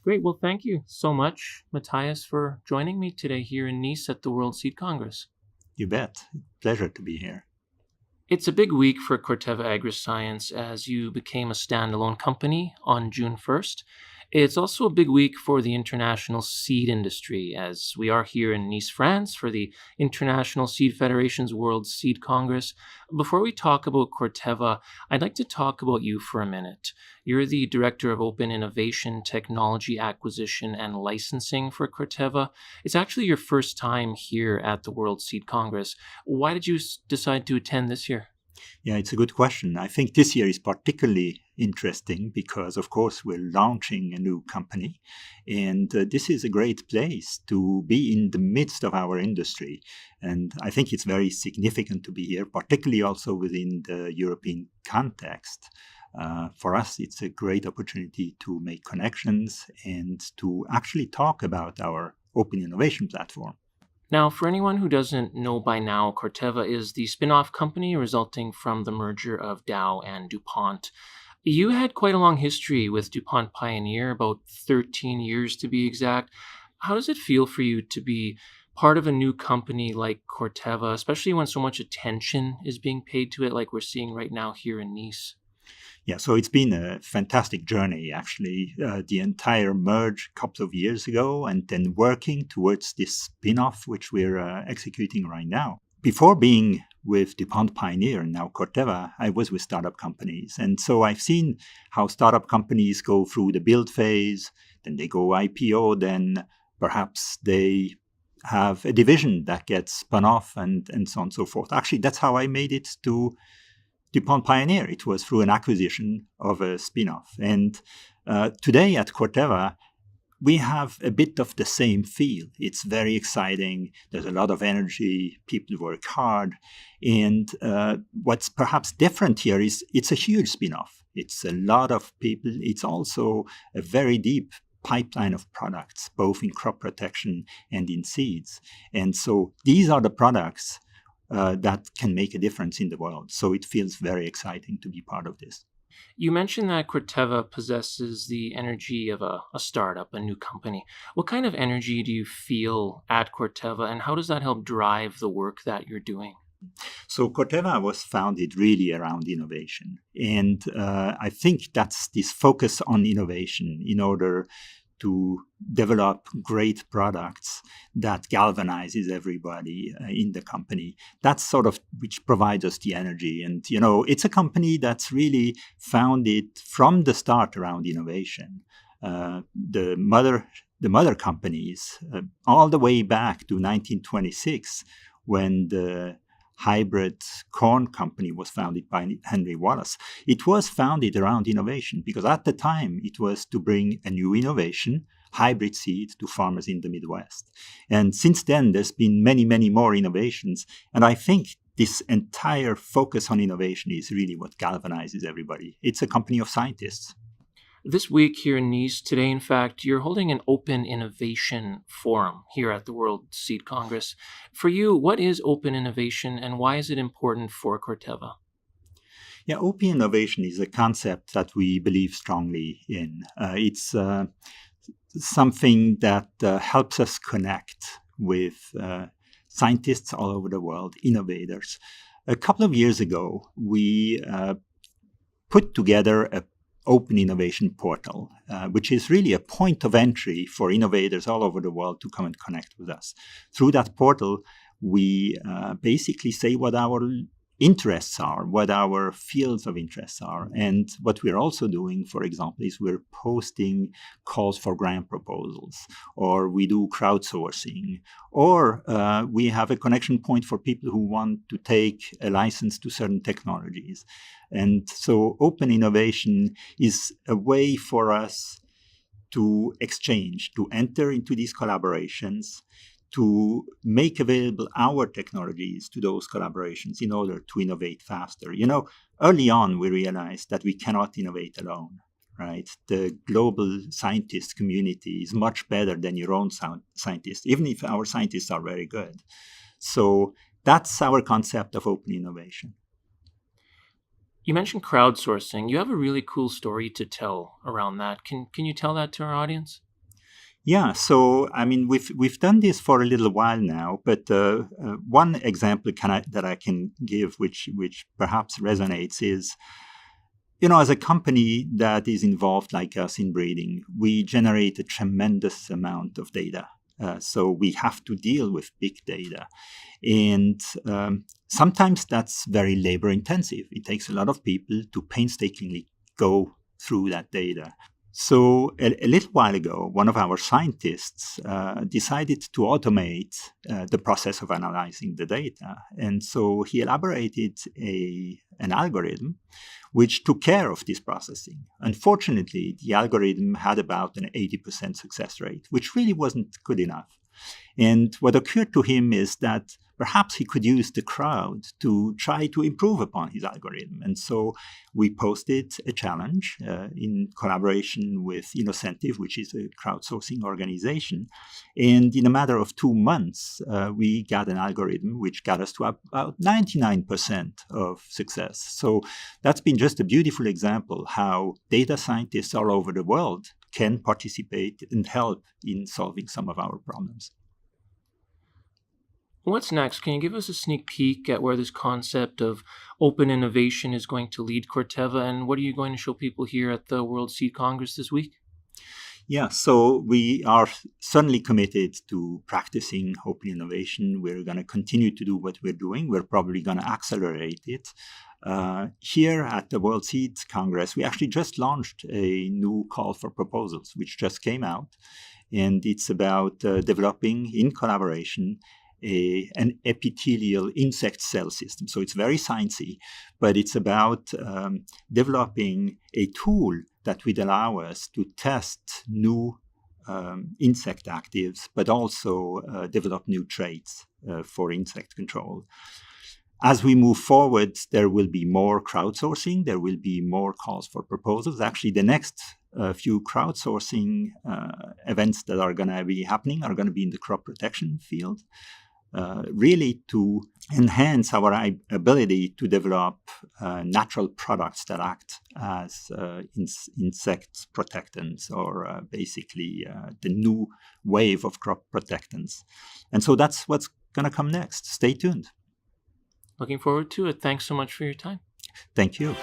Great. Well, thank you so much, Matthias, for joining me today here in Nice at the World Seed Congress. You bet. Pleasure to be here. It's a big week for Corteva Agriscience as you became a standalone company on June 1st. It's also a big week for the international seed industry as we are here in Nice, France for the International Seed Federation's World Seed Congress. Before we talk about Corteva, I'd like to talk about you for a minute. You're the Director of Open Innovation, Technology Acquisition, and Licensing for Corteva. It's actually your first time here at the World Seed Congress. Why did you decide to attend this year? Yeah, it's a good question. I think this year is particularly interesting because, of course, we're launching a new company. And this is a great place to be in the midst of our industry. And I think it's very significant to be here, particularly also within the European context. For us, it's a great opportunity to make connections and to actually talk about our open innovation platform. Now, for anyone who doesn't know by now, Corteva is the spin-off company resulting from the merger of Dow and DuPont. You had quite a long history with DuPont Pioneer, about 13 years to be exact. How does it feel for you to be part of a new company like Corteva, especially when so much attention is being paid to it like we're seeing right now here in Nice? Yeah, so it's been a fantastic journey, actually. The entire merge a couple of years ago, and then working towards this spin-off, which we're executing right now. Before being with DuPont Pioneer and now Corteva, I was with startup companies. And so I've seen how startup companies go through the build phase, then they go IPO, then perhaps they have a division that gets spun off and so on and so forth. Actually, that's how I made it to DuPont Pioneer. It was through an acquisition of a spin-off. And today at Corteva, we have a bit of the same feel. It's very exciting. There's a lot of energy. People work hard. And what's perhaps different here is it's a huge spin-off. It's a lot of people. It's also a very deep pipeline of products, both in crop protection and in seeds. And so these are the products that can make a difference in the world. So it feels very exciting to be part of this. You mentioned that Corteva possesses the energy of a startup, a new company. What kind of energy do you feel at Corteva, and how does that help drive the work that you're doing? So Corteva was founded really around innovation. And I think that's this focus on innovation in order to develop great products that galvanizes everybody in the company. That's sort of which provides us the energy. And, it's a company that's really founded from the start around innovation. The mother companies, all the way back to 1926, when the hybrid corn company was founded by Henry Wallace. It was founded around innovation because at the time it was to bring a new innovation, hybrid seed, to farmers in the Midwest. And since then, there's been many, many more innovations. And I think this entire focus on innovation is really what galvanizes everybody. It's a company of scientists. This week here in Nice, today, in fact, you're holding an open innovation forum here at the World Seed Congress. For you, what is open innovation and why is it important for Corteva? Yeah, open innovation is a concept that we believe strongly in. It's something that helps us connect with scientists all over the world, innovators. A couple of years ago, we put together a open innovation portal, which is really a point of entry for innovators all over the world to come and connect with us. Through that portal, we basically say what our interests are, what our fields of interests are. And what we're also doing, for example, is we're posting calls for grant proposals, or we do crowdsourcing, or we have a connection point for people who want to take a license to certain technologies. And so open innovation is a way for us to exchange, to enter into these collaborations, to make available our technologies to those collaborations in order to innovate faster. Early on, we realized that we cannot innovate alone, right? The global scientist community is much better than your own scientists, even if our scientists are very good. So that's our concept of open innovation. You mentioned crowdsourcing. You have a really cool story to tell around that. Can you tell that to our audience? Yeah, so I mean, we've done this for a little while now, but one example that I can give, which perhaps resonates, is, as a company that is involved like us in breeding, we generate a tremendous amount of data. So we have to deal with big data, and sometimes that's very labor intensive. It takes a lot of people to painstakingly go through that data. So a little while ago, one of our scientists decided to automate the process of analyzing the data. And so he elaborated an algorithm which took care of this processing. Unfortunately, the algorithm had about an 80% success rate, which really wasn't good enough. And what occurred to him is that perhaps he could use the crowd to try to improve upon his algorithm. And so we posted a challenge in collaboration with Innocentive, which is a crowdsourcing organization. And in a matter of 2 months, we got an algorithm which got us to about 99% of success. So that's been just a beautiful example how data scientists all over the world can participate and help in solving some of our problems. What's next? Can you give us a sneak peek at where this concept of open innovation is going to lead Corteva, and what are you going to show people here at the World Seed Congress this week? Yeah, so we are certainly committed to practicing open innovation. We're going to continue to do what we're doing. We're probably going to accelerate it. Here at the World Seed Congress, we actually just launched a new call for proposals, which just came out. And it's about developing, in collaboration, an epithelial insect cell system. So it's very sciencey, but it's about developing a tool that would allow us to test new insect actives, but also develop new traits for insect control. As we move forward, there will be more crowdsourcing. There will be more calls for proposals. Actually, the next few crowdsourcing events that are going to be happening are going to be in the crop protection field. Really to enhance our ability to develop natural products that act as insect protectants, or basically the new wave of crop protectants. And so that's what's going to come next. Stay tuned. Looking forward to it. Thanks so much for your time. Thank you.